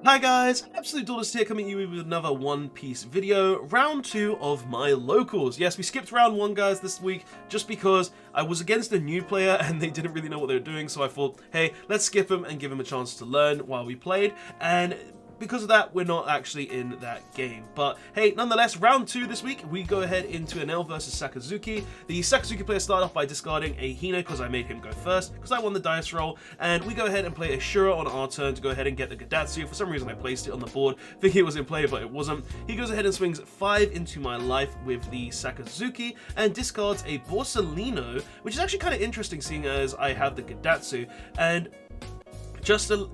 Hi guys, Absolute Duelist here, coming at you with another One Piece video, round 2 of my locals. Yes, we skipped round 1 guys this week, just because I was against a new player and they didn't really know what they were doing, so I thought, hey, let's skip them and give them a chance to learn while we played, and because of that, we're not actually in that game. But hey, nonetheless, round 2 this week, we go ahead into Enel versus Sakazuki. The Sakazuki player started off by discarding a Hina because I made him go first, because I won the dice roll, and we go ahead and play a Shura on our turn to go ahead and get the Gadatsu. For some reason, I placed it on the board, thinking it was in play, but it wasn't. He goes ahead and swings 5 into my life with the Sakazuki, and discards a Borsalino, which is actually kind of interesting, seeing as I have the Gadatsu, and just a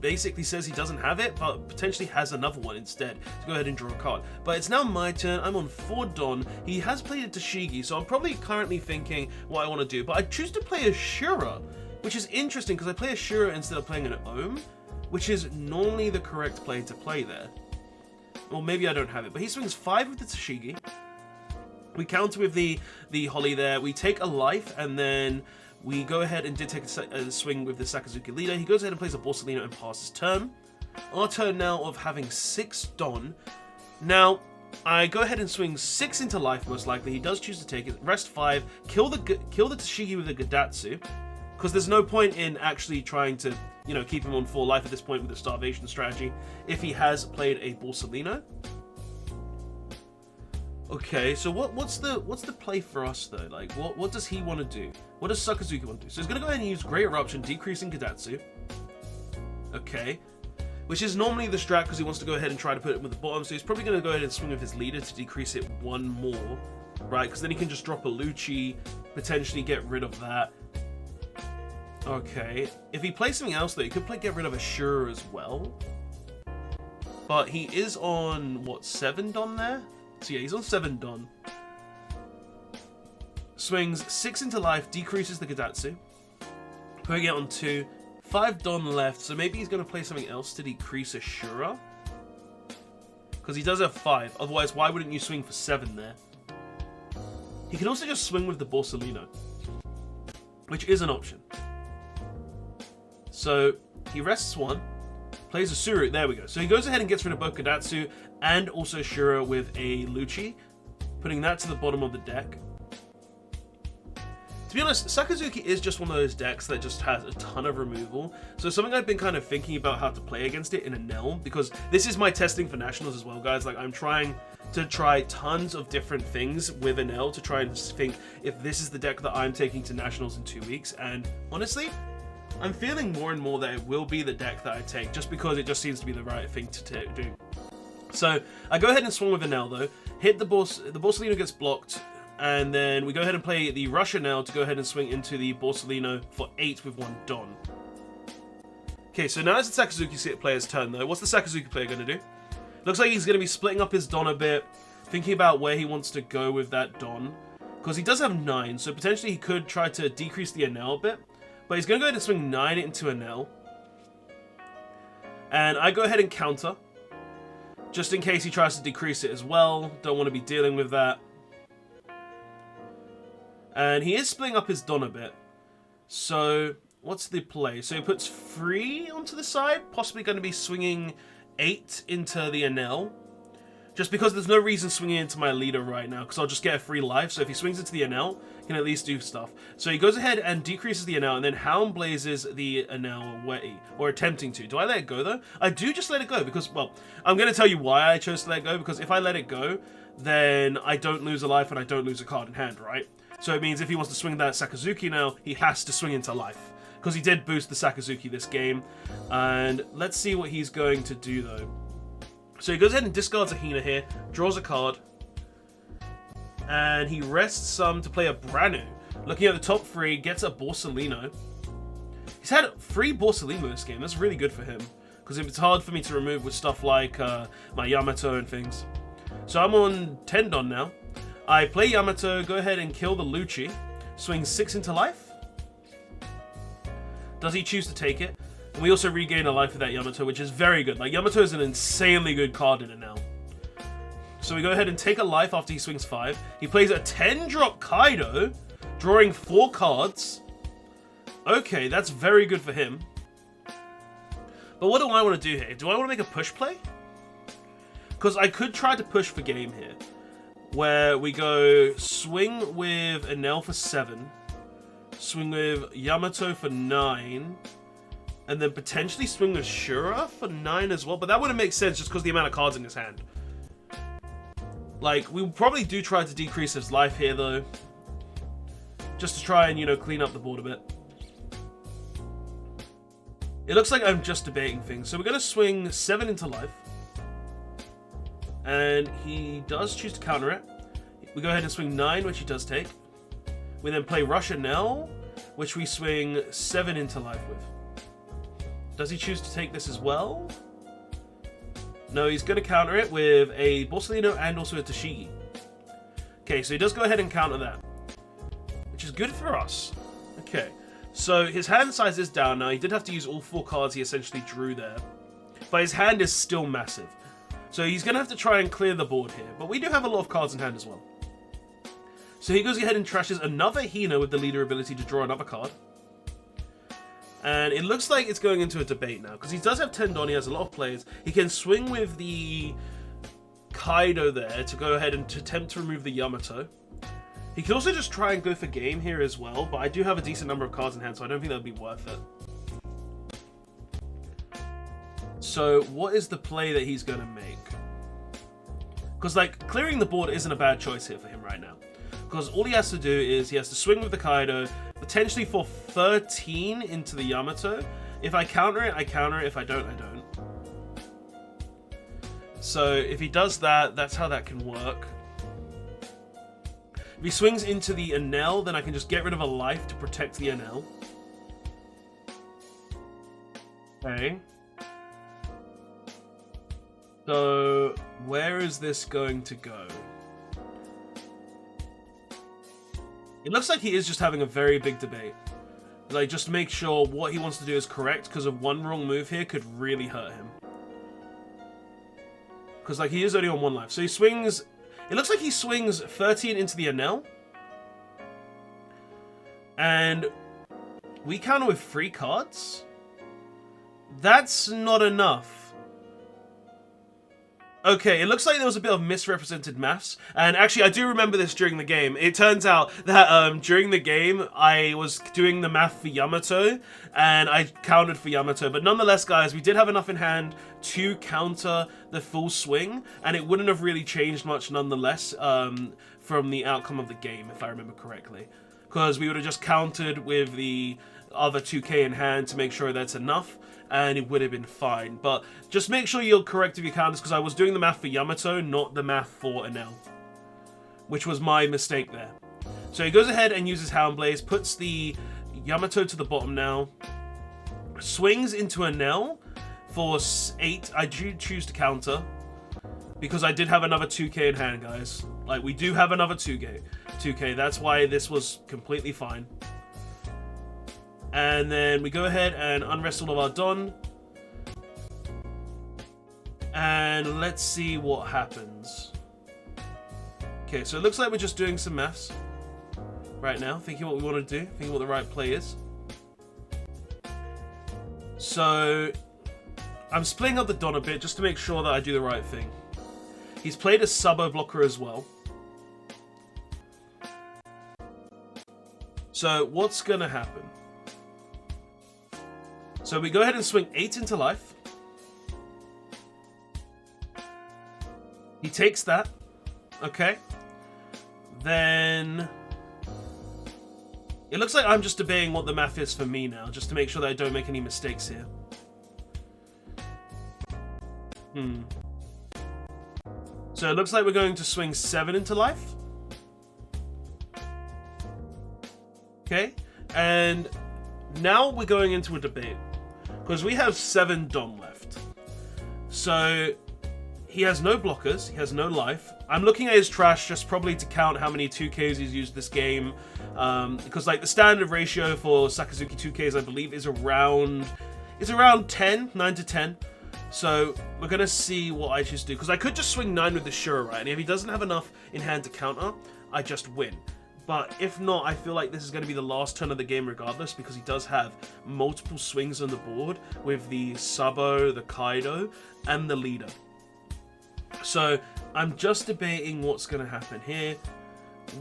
basically says he doesn't have it, but potentially has another one instead to go ahead and draw a card. But it's now my turn. I'm on 4 Don. He has played a TCG, so I'm probably currently thinking what I want to do. But I choose to play a Shura, which is interesting because I play a Shura instead of playing an Ohm, which is normally the correct play to play there. Or maybe I don't have it. But he swings 5 with the TCG. We counter with the Holly there. We take a life, and then we go ahead and did take a swing with the Sakazuki leader. He goes ahead and plays a Borsalino and passes turn. Our turn now of having 6 Don. Now, I go ahead and swing 6 into life, most likely. He does choose to take it. Rest 5. Kill the TCG with the Gadatsu. Because there's no point in actually trying to, you know, keep him on 4 life at this point with the starvation strategy if he has played a Borsalino. Okay, so what's the play for us though? Like, what does he want to do? What does Sakazuki want to do? So he's gonna go ahead and use Great Eruption, decreasing Gadatsu. Okay, which is normally the strat because he wants to go ahead and try to put it with the bottom. So he's probably gonna go ahead and swing with his leader to decrease it 1 more, right? Because then he can just drop a Lucci, potentially get rid of that. Okay, if he plays something else though, he could get rid of a Shura as well. But he is on what, 7 Don there? So yeah, he's on 7 Don. Swings 6 into life, decreases the Gadatsu. Putting it on 2. 5 Don left, so maybe he's going to play something else to decrease a Shura. Because he does have 5, otherwise why wouldn't you swing for 7 there? He can also just swing with the Borsalino, which is an option. So he rests 1. Plays a Suru, there we go. So he goes ahead and gets rid of both Gadatsu and also Shura with a Lucci, putting that to the bottom of the deck. To be honest, Sakazuki is just one of those decks that just has a ton of removal. So something I've been kind of thinking about how to play against it in Enel, because this is my testing for Nationals as well, guys. Like, I'm trying to try tons of different things with Enel to try and think if this is the deck that I'm taking to Nationals in 2 weeks. And honestly, I'm feeling more and more that it will be the deck that I take, just because it just seems to be the right thing to do. So I go ahead and swing with Enel though, hit the Borsalino gets blocked, and then we go ahead and play the Rush Enel to go ahead and swing into the Borsalino for 8 with 1 Don. Okay, so now it's the Sakazuki player's turn though. What's the Sakazuki player going to do? Looks like he's going to be splitting up his Don a bit, thinking about where he wants to go with that Don, because he does have 9, so potentially he could try to decrease the Enel a bit. But he's going to go ahead and swing 9 into Enel. And I go ahead and counter, just in case he tries to decrease it as well. Don't want to be dealing with that. And he is splitting up his Don a bit. So what's the play? So he puts 3 onto the side, possibly going to be swinging 8 into the Enel. Just because there's no reason swinging into my leader right now, because I'll just get a free life. So if he swings into the Enel, he can at least do stuff. So he goes ahead and decreases the Enel, and then Hound blazes the Enel away, or attempting to. Do I let it go though? I do just let it go because, well, I'm going to tell you why I chose to let it go, because if I let it go, then I don't lose a life and I don't lose a card in hand, right? So it means if he wants to swing that Sakazuki now, he has to swing into life, because he did boost the Sakazuki this game. And let's see what he's going to do though. So he goes ahead and discards a Hina here, draws a card, and he rests some to play a Branu. Looking at the top 3, gets a Borsalino. He's had 3 Borsalino this game. That's really good for him, because it's hard for me to remove with stuff like my Yamato and things. So I'm on 10 Don now. I play Yamato, go ahead and kill the Lucci, swing 6 into life. Does he choose to take it? And we also regain a life with that Yamato, which is very good. Like, Yamato is an insanely good card in it now. So we go ahead and take a life after he swings 5. He plays a 10-drop Kaido, drawing 4 cards. Okay, that's very good for him. But what do I want to do here? Do I want to make a push play? Because I could try to push for game here, where we go swing with Enel for 7, swing with Yamato for 9, and then potentially swing with Shura for 9 as well. But that wouldn't make sense just because the amount of cards in his hand. Like, we probably do try to decrease his life here, though. Just to try and, you know, clean up the board a bit. It looks like I'm just debating things. So we're going to swing 7 into life. And he does choose to counter it. We go ahead and swing 9, which he does take. We then play Rush Enel, which we swing 7 into life with. Does he choose to take this as well? No, he's going to counter it with a Borsalino and also a Tashigi. Okay, so he does go ahead and counter that, which is good for us. Okay, so his hand size is down now. He did have to use all 4 cards he essentially drew there, but his hand is still massive. So he's going to have to try and clear the board here, but we do have a lot of cards in hand as well. So he goes ahead and trashes another Hina with the leader ability to draw another card. And it looks like it's going into a debate now, because he does have Tendon, he has a lot of players. He can swing with the Kaido there to go ahead and to attempt to remove the Yamato. He can also just try and go for game here as well, but I do have a decent number of cards in hand, so I don't think that would be worth it. So what is the play that he's going to make? Because, like, clearing the board isn't a bad choice here for him right now. Because all he has to do is he has to swing with the Kaido, potentially for 13 into the Yamato. If I counter it, I counter it. If I don't, I don't. So if he does that, that's how that can work. If he swings into the Enel, then I can just get rid of a life to protect the Enel. Okay. So where is this going to go? It looks like he is just having a very big debate. Like, just make sure what he wants to do is correct, because of one wrong move here could really hurt him. Because, like, he is only on 1 life. So he swings... It looks like he swings 13 into the Enel. And we counter with 3 cards? That's not enough. Okay, it looks like there was a bit of misrepresented maths, and actually I do remember this during the game. It turns out that during the game I was doing the math for Yamato, and I counted for Yamato, but nonetheless, guys, we did have enough in hand to counter the full swing, and it wouldn't have really changed much nonetheless from the outcome of the game, if I remember correctly, because we would have just countered with the other 2k in hand to make sure that's enough, and it would have been fine. But just make sure you're correct if you counters, because I was doing the math for Yamato, not the math for Enel, which was my mistake there. So he goes ahead and uses Houndblaze, puts the Yamato to the bottom now, swings into Enel for 8. I do choose to counter, because I did have another 2k in hand, guys. Like, we do have another 2k. That's why this was completely fine. And then we go ahead and unrest all of our Don. And let's see what happens. Okay, so it looks like we're just doing some maths right now, thinking what we want to do, thinking what the right play is. So I'm splitting up the Don a bit just to make sure that I do the right thing. He's played a Sabo blocker as well. So what's going to happen? So we go ahead and swing 8 into life. He takes that. Okay. Then it looks like I'm just debating what the math is for me now, just to make sure that I don't make any mistakes here. So it looks like we're going to swing 7 into life. Okay. And now we're going into a debate, because we have 7 Dom left. So he has no blockers, he has no life. I'm looking at his trash just probably to count how many 2Ks he's used this game. Because, like, the standard ratio for Sakazuki 2Ks, I believe, is around 10, 9 to 10. So we're going to see what I choose to do. Because I could just swing 9 with the Shura, right? And if he doesn't have enough in hand to counter, I just win. but if not, I feel like this is going to be the last turn of the game regardless, because he does have multiple swings on the board with the Sabo, the Kaido, and the leader. So I'm just debating what's going to happen here.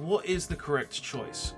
What is the correct choice?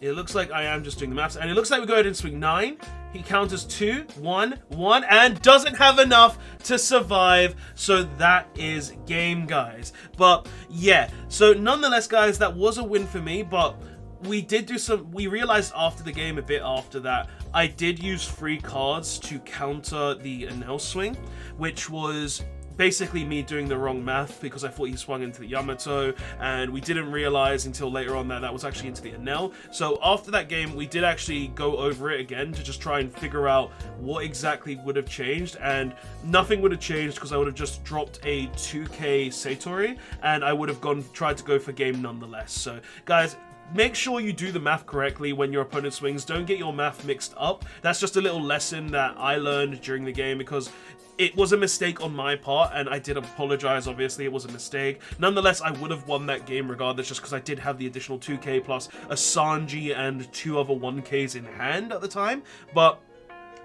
It looks like I am just doing the maths, and it looks like we go ahead and swing 9. He counters 2, 1, 1, and doesn't have enough to survive. So that is game, guys. But yeah, so nonetheless, guys, that was a win for me. But we did do some, we realized after the game, a bit after that, I did use 3 cards to counter the Enel swing, which was basically me doing the wrong math, because I thought he swung into the Yamato, and we didn't realize until later on that that was actually into the Enel. So after that game, we did actually go over it again to just try and figure out what exactly would have changed, and nothing would have changed, because I would have just dropped a 2k Satori, and I would have tried to go for game nonetheless. So guys, make sure you do the math correctly when your opponent swings. Don't get your math mixed up. That's just a little lesson that I learned during the game, because it was a mistake on my part, and I did apologize. Obviously, it was a mistake. Nonetheless, I would have won that game regardless, just because I did have the additional 2k plus a Sanji and 2 other 1ks in hand at the time. But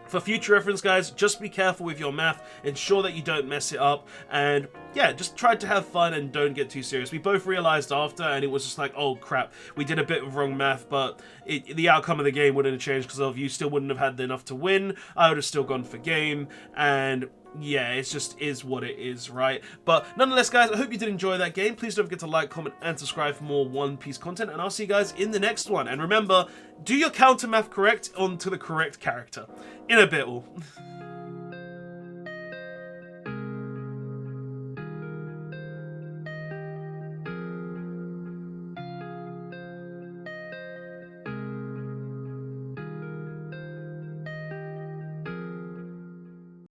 for future reference, guys, just be careful with your math. Ensure that you don't mess it up. And yeah, just try to have fun and don't get too serious. We both realized after, and it was just like, oh crap, we did a bit of wrong math, but the outcome of the game wouldn't have changed, because of you still wouldn't have had enough to win. I would have still gone for game, and yeah, it just is what it is, right? But nonetheless, guys, I hope you did enjoy that game. Please don't forget to like, comment, and subscribe for more One Piece content, and I'll see you guys in the next one. And remember, do your counter math correct onto the correct character. In a bit all.